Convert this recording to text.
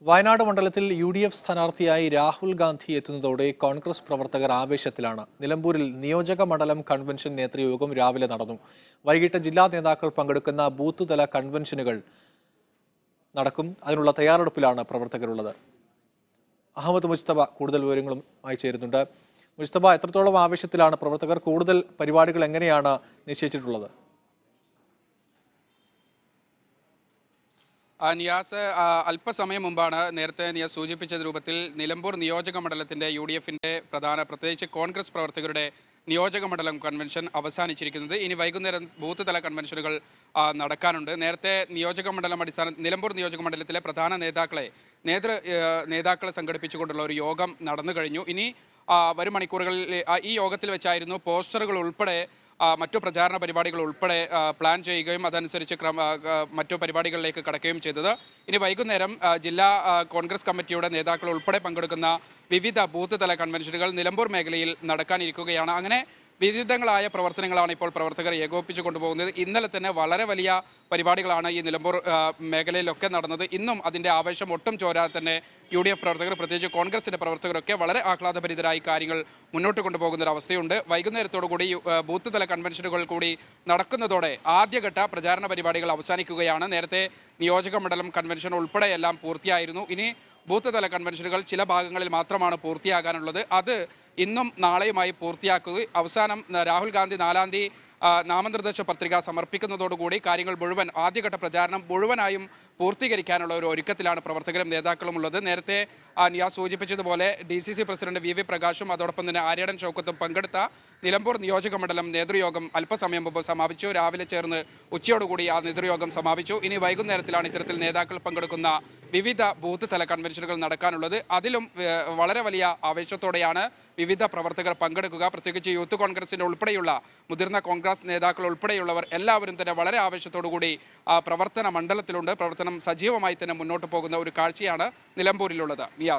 വയനാട് മണ്ഡലത്തിൽ UDF സ്ഥാനാർത്ഥിയായി രാഹുൽ ഗാന്ധി എത്തുന്നതോടെ കോൺഗ്രസ് പ്രവർത്തകർ ആവേശത്തിലാണ്. നിലമ്പൂരിൽ നിയോജക മണ്ഡലം കൺവെൻഷൻ നേതൃയോഗം രാവിലെ നടന്നു. വൈകിട്ട് ജില്ലാ നേതാക്കൾ പങ്കെടുക്കുന്ന ബൂത്ത് തല കൺവെൻഷനുകൾ നടക്കും. അതിനുള്ള തയ്യാറെടുപ്പിലാണ് പ്രവർത്തകരുള്ളത്. അഹമ്മദ് മുസ്തഫ കൂടുതൽ വിവരങ്ങളുമായി ചേരുന്നുണ്ട്. മുസ്തഫ, എത്രത്തോളം ആവേശത്തിലാണ് പ്രവർത്തകർ? കൂടുതൽ പരിപാടികൾ എങ്ങനെയാണ് നിശ്ചയിച്ചിട്ടുള്ളത്? നിയാസ്, അല്പസമയം മുമ്പാണ് നേരത്തെ നിയാസ് സൂചിപ്പിച്ച രൂപത്തിൽ നിലമ്പൂർ നിയോജക മണ്ഡലത്തിന്റെ UDFന്റെ പ്രത്യേകിച്ച് കോൺഗ്രസ് പ്രവർത്തകരുടെ നിയോജക മണ്ഡലം കൺവെൻഷൻ അവസാനിച്ചിരിക്കുന്നത്. ഇനി വൈകുന്നേരം ബൂത്ത് തല കൺവെൻഷനുകൾ നടക്കാനുണ്ട്. നേരത്തെ നിലമ്പൂർ നിയോജക മണ്ഡലത്തിലെ പ്രധാന നേതാക്കളെ സംഘടിപ്പിച്ചുകൊണ്ടുള്ള ഒരു യോഗം നടന്നു കഴിഞ്ഞു. ഇനി വരും മണിക്കൂറുകളിൽ ഈ യോഗത്തിൽ വെച്ചായിരുന്നു പോസ്റ്ററുകൾ ഉൾപ്പെടെ മറ്റു പ്രചാരണ പരിപാടികൾ ഉൾപ്പെടെ പ്ലാൻ ചെയ്യുകയും അതനുസരിച്ച് മറ്റു പരിപാടികളിലേക്ക് കടക്കുകയും ചെയ്തത്. ഇനി വൈകുന്നേരം ജില്ലാ കോൺഗ്രസ് കമ്മിറ്റിയുടെ നേതാക്കൾ ഉൾപ്പെടെ പങ്കെടുക്കുന്ന വിവിധ ബൂത്ത് തല കൺവെൻഷനുകൾ നിലമ്പൂർ മേഖലയിൽ നടക്കാനിരിക്കുകയാണ്. അങ്ങനെ വിവിധങ്ങളായ പ്രവർത്തനങ്ങളാണ് ഇപ്പോൾ പ്രവർത്തകർ ഏകോപിപ്പിച്ചു കൊണ്ടുപോകുന്നത്. ഇന്നലെ തന്നെ വളരെ വലിയ പരിപാടികളാണ് ഈ നിലമ്പൂർ മേഖലയിലൊക്കെ നടന്നത്. ഇന്നും അതിൻ്റെ ആവേശം ഒട്ടും ചോരാതെ തന്നെ UDF പ്രവർത്തകർ, പ്രത്യേകിച്ച് കോൺഗ്രസിൻ്റെ പ്രവർത്തകരൊക്കെ വളരെ ആഹ്ലാദഭരിതരായി കാര്യങ്ങൾ മുന്നോട്ട് കൊണ്ടുപോകുന്നൊരവസ്ഥയുണ്ട്. വൈകുന്നേരത്തോടുകൂടി ബൂത്ത് തല കൺവെൻഷനുകൾ കൂടി നടക്കുന്നതോടെ ആദ്യഘട്ട പ്രചാരണ പരിപാടികൾ അവസാനിക്കുകയാണ്. നേരത്തെ നിയോജക മണ്ഡലം കൺവെൻഷൻ ഉൾപ്പെടെയെല്ലാം പൂർത്തിയായിരുന്നു. ഇനി ബൂത്ത് തല കൺവെൻഷനുകൾ ചില ഭാഗങ്ങളിൽ മാത്രമാണ് പൂർത്തിയാകാനുള്ളത്. അത് ഇന്നും നാളെയുമായി പൂർത്തിയാക്കുക. അവസാനം രാഹുൽ ഗാന്ധി 4-ാം തീയതി നാമനിർദ്ദേശ പത്രിക സമർപ്പിക്കുന്നതോടുകൂടി കാര്യങ്ങൾ മുഴുവൻ ആദ്യഘട്ട പ്രചാരണം മുഴുവനായും പൂർത്തീകരിക്കാനുള്ള ഒരു ഒരുക്കത്തിലാണ് പ്രവർത്തകരും നേതാക്കളും ഉള്ളത്. നേരത്തെ നിയാസ് സൂചിപ്പിച്ചതുപോലെ DCC പ്രസിഡന്റ് VV പ്രകാശും അതോടൊപ്പം തന്നെ ആര്യടൻ ഷൗക്കത്തും പങ്കെടുത്ത നിലമ്പൂർ നിയോജക മണ്ഡലം നേതൃയോഗം അല്പസമയം മുമ്പ് സമാപിച്ചു. രാവിലെ ചേർന്ന് ഉച്ചയോടുകൂടി ആ നേതൃയോഗം സമാപിച്ചു. ഇനി വൈകുന്നേരത്തിലാണ് ഇത്തരത്തിൽ നേതാക്കൾ പങ്കെടുക്കുന്ന വിവിധ ബൂത്ത് തല കൺവെൻഷനുകൾ നടക്കാനുള്ളത്. അതിലും വളരെ വലിയ ആവേശത്തോടെയാണ് വിവിധ പ്രവർത്തകർ പങ്കെടുക്കുക. പ്രത്യേകിച്ച് യൂത്ത് കോൺഗ്രസിൻ്റെ ഉൾപ്പെടെയുള്ള മുതിർന്ന കോൺഗ്രസ് നേതാക്കൾ ഉൾപ്പെടെയുള്ളവർ എല്ലാവരും തന്നെ വളരെ ആവേശത്തോടുകൂടി പ്രവർത്തന മണ്ഡലത്തിലുണ്ട്. പ്രവർത്തനം സജീവമായി തന്നെ മുന്നോട്ട് പോകുന്ന ഒരു കാഴ്ചയാണ് നിലമ്പൂരിലുള്ളത്. നിയാസ്.